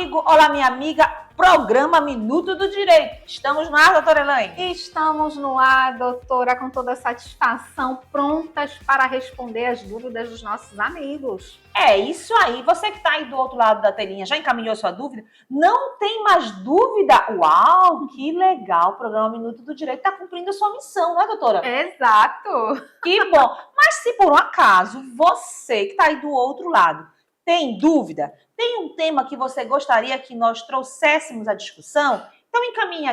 amigo, olá minha amiga, programa Minuto do Direito. Estamos no ar, doutora Elaine? Estamos no ar, doutora, com toda satisfação, prontas para responder as dúvidas dos nossos amigos. É isso aí, você que está aí do outro lado da telinha, já encaminhou sua dúvida? Não tem mais dúvida? Uau, que legal, o programa Minuto do Direito está cumprindo a sua missão, não é, doutora? Exato! Que bom, mas se por um acaso você que está aí do outro lado tem dúvida, tem um tema que você gostaria que nós trouxéssemos à discussão, então encaminhe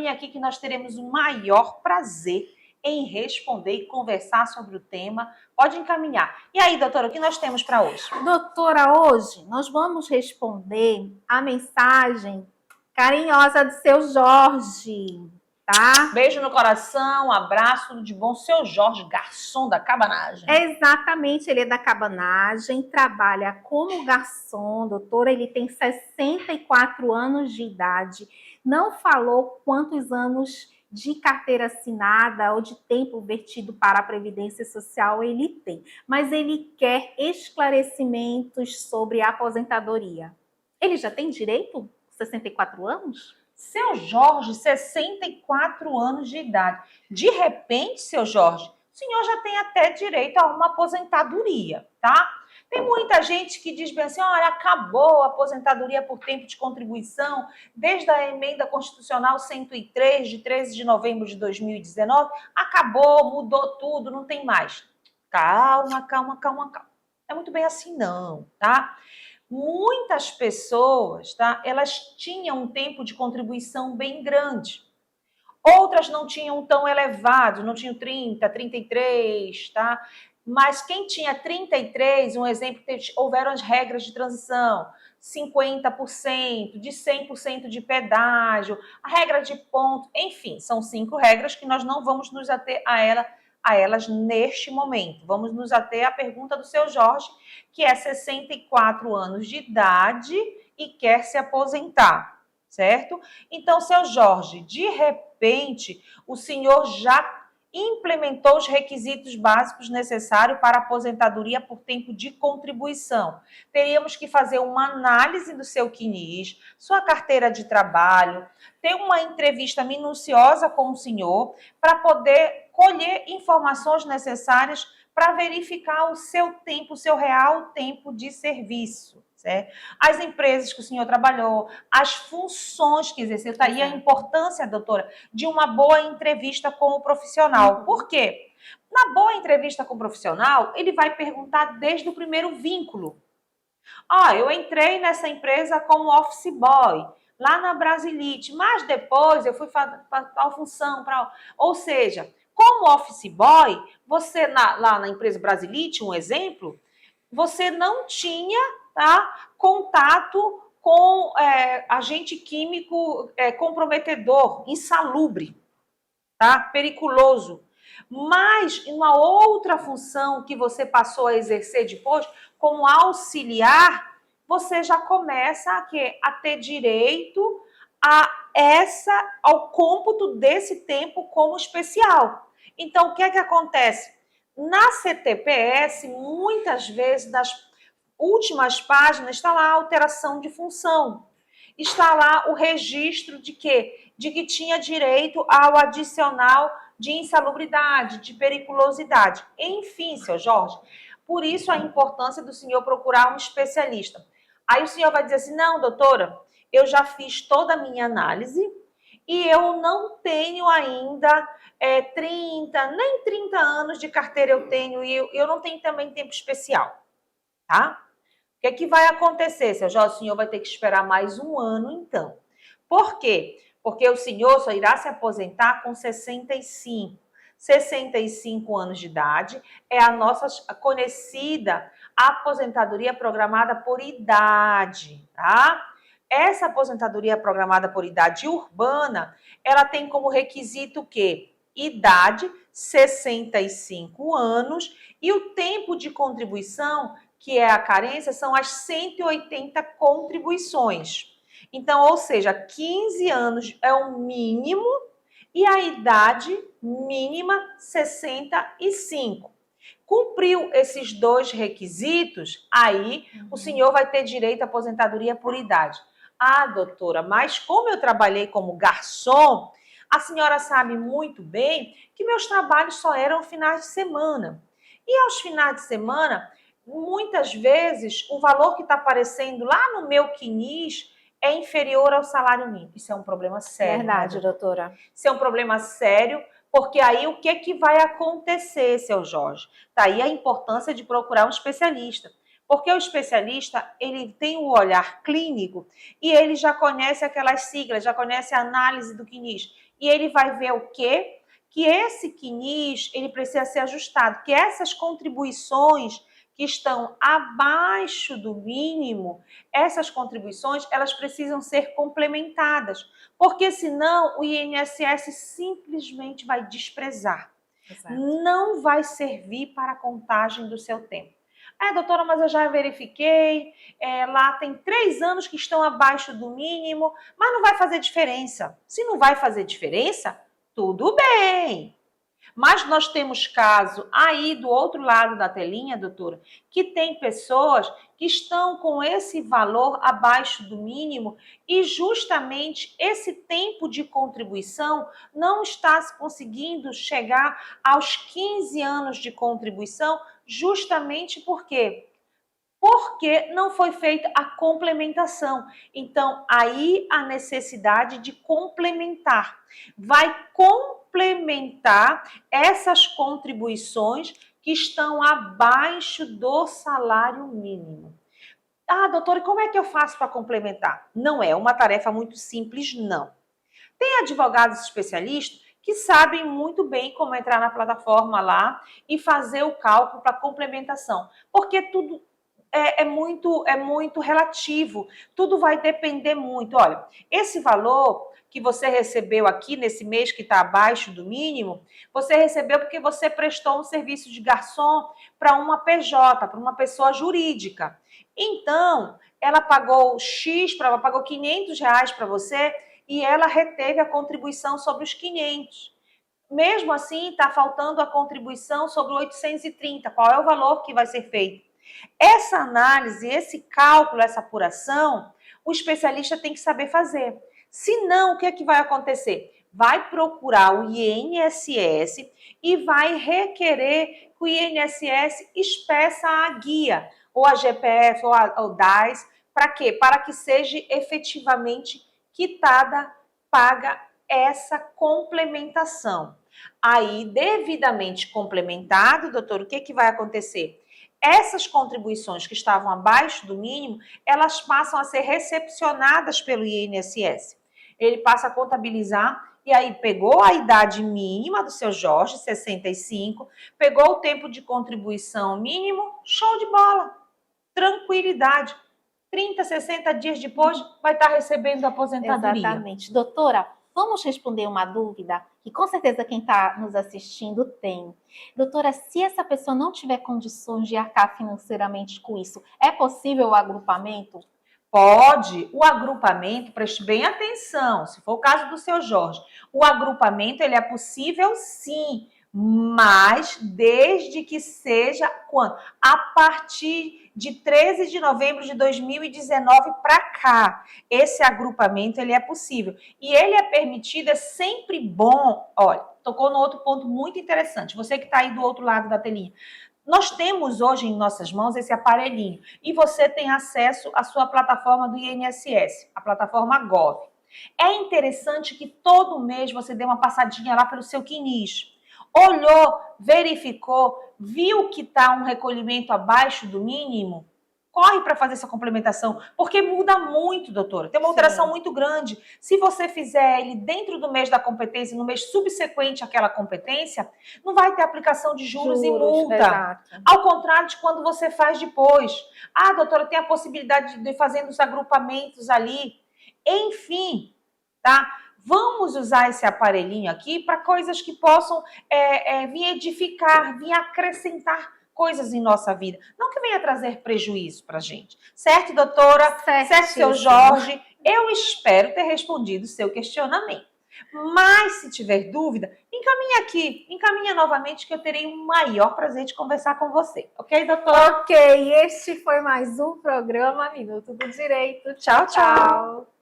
aqui que nós teremos o maior prazer em responder e conversar sobre o tema. Pode encaminhar. E aí, doutora, o que nós temos para hoje? Doutora, hoje nós vamos responder a mensagem carinhosa do seu Jorge, tá? Beijo no coração, abraço, tudo de bom. Seu Jorge, garçom da cabanagem. Exatamente, ele é da cabanagem, trabalha como garçom, doutora, ele tem 64 anos de idade, não falou quantos anos de carteira assinada ou de tempo vertido para a Previdência Social ele tem, mas ele quer esclarecimentos sobre a aposentadoria. Ele já tem direito? 64 anos? Seu Jorge, 64 anos de idade. De repente, seu Jorge, o senhor já tem até direito a uma aposentadoria, tá? Tem muita gente que diz bem assim, olha, acabou a aposentadoria por tempo de contribuição desde a emenda constitucional 103, de 13 de novembro de 2019, acabou, mudou tudo, não tem mais. Calma. Não é muito bem assim não, tá? Muitas pessoas, tá? Elas tinham um tempo de contribuição bem grande. Outras não tinham tão elevado, não tinham 30, 33, tá? Mas quem tinha 33, um exemplo, houveram as regras de transição, 50%, de 100% de pedágio, a regra de ponto, enfim, são 5 regras que nós não vamos nos ater a elas neste momento. Vamos nos ater à pergunta do seu Jorge, que é 64 anos de idade e quer se aposentar, certo? Então, seu Jorge, de repente, o senhor já implementou os requisitos básicos necessários para aposentadoria por tempo de contribuição. Teríamos que fazer uma análise do seu CNIS, sua carteira de trabalho, ter uma entrevista minuciosa com o senhor para poder colher informações necessárias para verificar o seu tempo, o seu real tempo de serviço. Certo? As empresas que o senhor trabalhou, as funções que exerceu, tá aí a importância, doutora, de uma boa entrevista com o profissional. Por quê? Na boa entrevista com o profissional, ele vai perguntar desde o primeiro vínculo. Eu entrei nessa empresa como office boy, lá na Brasilite, mas depois eu fui para tal função. Ou seja, como office boy, você lá na empresa Brasilite, um exemplo, você não tinha, tá, contato com agente químico comprometedor, insalubre, tá, periculoso. Mas uma outra função que você passou a exercer depois, como auxiliar, você já começa a ter direito ao cômputo desse tempo como especial. Então, o que é que acontece? Na CTPS, muitas vezes, nas últimas páginas, está lá a alteração de função. Está lá o registro de quê? De que tinha direito ao adicional de insalubridade, de periculosidade. Enfim, seu Jorge, por isso a importância do senhor procurar um especialista. Aí o senhor vai dizer assim, não, doutora, eu já fiz toda a minha análise e eu não tenho ainda 30 anos de carteira eu tenho e eu não tenho também tempo especial, tá? O que vai acontecer, seu Jorge? O senhor vai ter que esperar mais um ano, então. Por quê? Porque o senhor só irá se aposentar com 65. 65 anos de idade é a nossa conhecida aposentadoria programada por idade, tá? Essa aposentadoria programada por idade urbana, ela tem como requisito o quê? Idade, 65 anos, e o tempo de contribuição, que é a carência, são as 180 contribuições. Então, ou seja, 15 anos é o mínimo e a idade mínima 65. Cumpriu esses 2 requisitos, aí o senhor vai ter direito à aposentadoria por idade. Ah, doutora, mas como eu trabalhei como garçom, a senhora sabe muito bem que meus trabalhos só eram finais de semana. E aos finais de semana, muitas vezes, o valor que está aparecendo lá no meu quinis é inferior ao salário mínimo. Isso é um problema sério. Verdade, né, doutora. Isso é um problema sério, porque aí o que vai acontecer, seu Jorge? Tá aí a importância de procurar um especialista. Porque o especialista, ele tem o olhar clínico e ele já conhece aquelas siglas, já conhece a análise do quinis. E ele vai ver o quê? Que esse quinis, ele precisa ser ajustado, que essas contribuições que estão abaixo do mínimo, essas contribuições, elas precisam ser complementadas, porque senão o INSS simplesmente vai desprezar. Exato. Não vai servir para a contagem do seu tempo. Doutora, mas eu já verifiquei, lá tem 3 anos que estão abaixo do mínimo, mas não vai fazer diferença. Se não vai fazer diferença, tudo bem. Mas nós temos caso aí do outro lado da telinha, doutora, que tem pessoas que estão com esse valor abaixo do mínimo e justamente esse tempo de contribuição não está conseguindo chegar aos 15 anos de contribuição, justamente por quê? Porque não foi feita a complementação. Então, aí a necessidade de complementar. Vai complementar essas contribuições que estão abaixo do salário mínimo. Ah, doutora, e como é que eu faço para complementar? Não é uma tarefa muito simples, não. Tem advogados especialistas que sabem muito bem como entrar na plataforma lá e fazer o cálculo para complementação, porque tudo é muito relativo, tudo vai depender muito. Olha, esse valor que você recebeu aqui nesse mês que está abaixo do mínimo, você recebeu porque você prestou um serviço de garçom para uma PJ, para uma pessoa jurídica. Então, ela pagou X, ela pagou R$ 500 para você e ela reteve a contribuição sobre os 500. Mesmo assim, está faltando a contribuição sobre 830. Qual é o valor que vai ser feito? Essa análise, esse cálculo, essa apuração, o especialista tem que saber fazer. Senão, o que é que vai acontecer? Vai procurar o INSS e vai requerer que o INSS espeça a guia, ou a GPF, ou o DAS, para quê? Para que seja efetivamente quitada, paga essa complementação. Aí, devidamente complementado, doutor, o que é que vai acontecer? Essas contribuições que estavam abaixo do mínimo, elas passam a ser recepcionadas pelo INSS. Ele passa a contabilizar e aí pegou a idade mínima do seu Jorge, 65, pegou o tempo de contribuição mínimo, show de bola, tranquilidade. 30, 60 dias depois vai estar recebendo a aposentadoria. Exatamente. Doutora, vamos responder uma dúvida que com certeza quem está nos assistindo tem. Doutora, se essa pessoa não tiver condições de arcar financeiramente com isso, é possível o agrupamento? Pode. O agrupamento, preste bem atenção, se for o caso do seu Jorge, o agrupamento ele é possível sim, mas desde que seja quando? A partir de 13 de novembro de 2019 para cá, esse agrupamento ele é possível. E ele é permitido, é sempre bom, olha, tocou no outro ponto muito interessante, você que está aí do outro lado da telinha. Nós temos hoje em nossas mãos esse aparelhinho e você tem acesso à sua plataforma do INSS, a plataforma Gov. É interessante que todo mês você dê uma passadinha lá pelo seu quinis. Olhou, verificou, viu que está um recolhimento abaixo do mínimo? Corre para fazer essa complementação, porque muda muito, doutora. Tem uma alteração muito grande. Se você fizer ele dentro do mês da competência, no mês subsequente àquela competência, não vai ter aplicação de juros e multa. Exato. Ao contrário de quando você faz depois. Ah, doutora, tem a possibilidade de fazer os agrupamentos ali. Enfim, tá? Vamos usar esse aparelhinho aqui para coisas que possam vir edificar, vir acrescentar coisas em nossa vida. Não que venha trazer prejuízo para a gente. Certo, doutora? Certo, seu Jorge? Eu espero ter respondido o seu questionamento. Mas se tiver dúvida, encaminha aqui, encaminha novamente que eu terei o maior prazer de conversar com você. Ok, doutor? Ok, este foi mais um programa Minuto do Direito. Tchau, tchau. Tchau.